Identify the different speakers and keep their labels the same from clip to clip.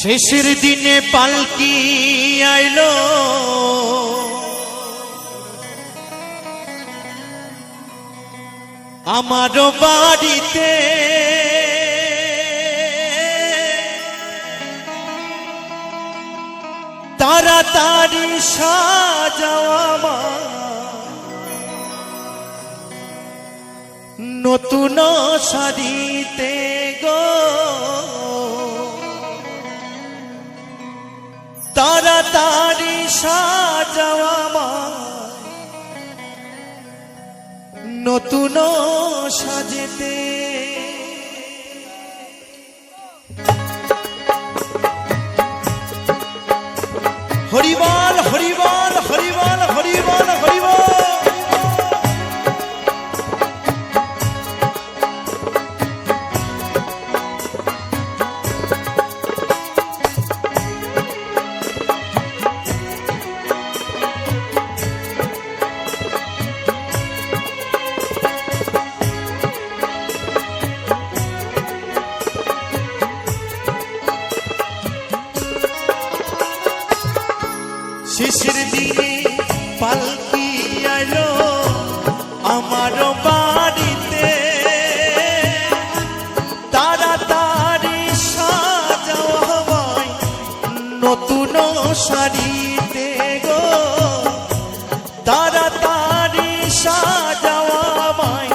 Speaker 1: শেষের দিনে পালকি আইলো আমার বাড়িতে, তাড়াতাড়ি সাজাও আমার নতুন শাড়িতে গো, তাড়াতাড়ি সাজাও আমার নতুন সাজেতে। হরিবল হরিবল হরিবল হরিবল হরিবল। শেষের দিনে পালকি আইলো আমার বাড়িতে, তাড়াতাড়ি সাজাও আমায় নতুন শাড়িতে গো, তাড়াতাড়ি সাজাও আমায়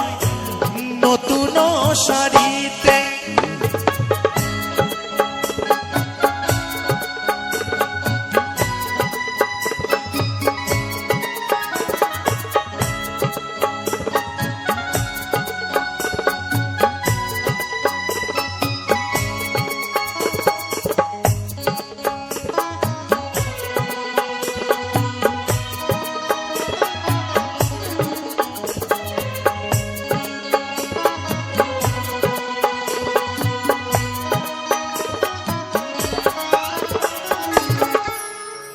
Speaker 1: নতুন শাড়িতে।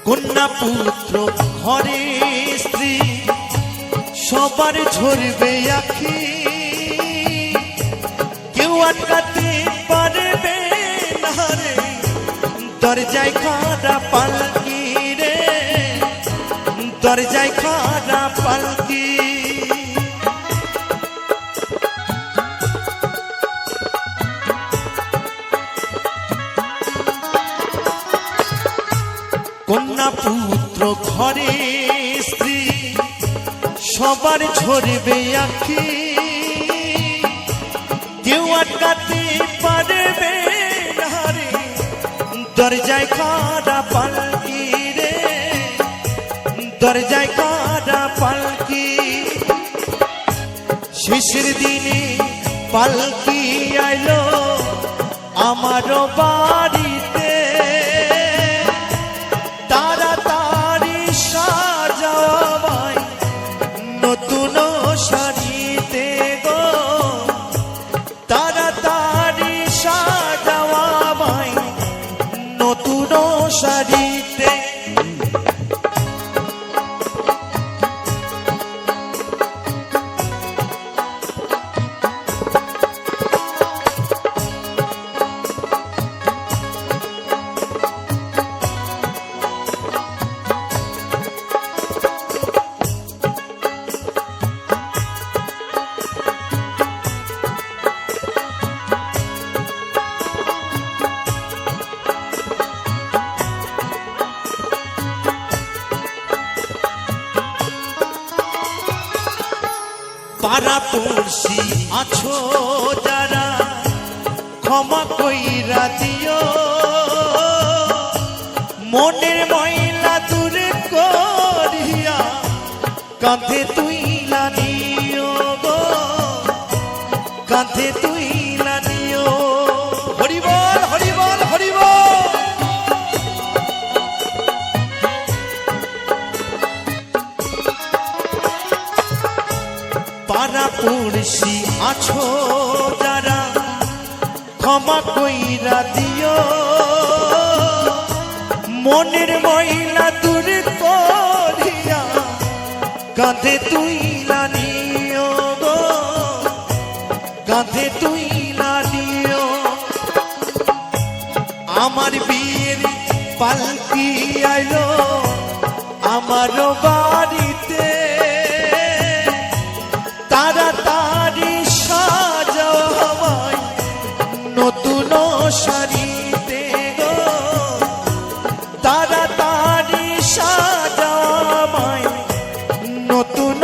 Speaker 1: কন্যা পুত্র ঘরে স্ত্রী সবার ঝরবে আখি, কেউ আটকাতে পারবে না রে দরজায় খাড়া পালকি রে, দরজায় খাড়া পালকি। কন্যা পুত্র ঘরে স্ত্রী সবার ঝরবে আখি, কেউ আটকাতে পারবে না রে দরজায় খাড়া পালকি রে, দরজায় খাড়া পালকি। শেষের দিনে পালকি আইলো আমার বাড়িতে, তাড়াতাড়ি সাজাও আমায় নতুন শাড়িতে গো, তাড়াতাড়ি সাজাও আমায় নতুন শাড়িতে। পাড়া পড়শি আছো যারা ক্ষমা কইরা দিও, মনের ময়লা দূরে করিয়া কাঁধে তুইলা নিও গো, কাঁধে তুইলা নিও। হরিবল হরিবল হরিবল। পাড়া পড়শি আছো যারা ক্ষমা কইরা দিও, মনের ময়লা দূর করিয়া কাঁধে তুইলা নিও গো, কাঁধে তুইলা নিও। আমার বিয়ে পালকি আইলো আমার বাড়িতে তাড়াতাড়ি সাজাও আমায় নতুন শাড়িতে গো তাড়াতাড়ি সাজাও আমায় নতুন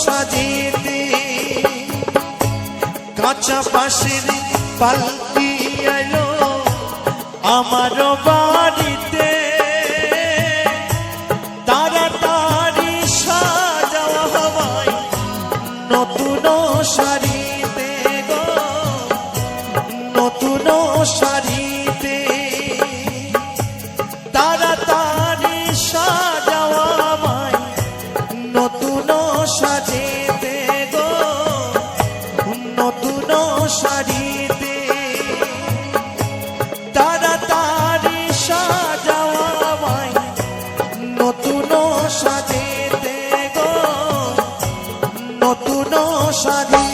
Speaker 1: সাজিতে কাঁচা পাশের পালকি আইলো আমার বাড়িতে তাড়াতাড়ি সাজাও আমায় নতুন শাড়িতে গো নতুন শাড়িতে তাড়াতাড়ি সাজাও আমায় নতুন সাজেতে গো নতুন শাড়িতে তাড়াতাড়ি সাজাও আমায় নতুন সাজেতে গো নতুন শাড়ি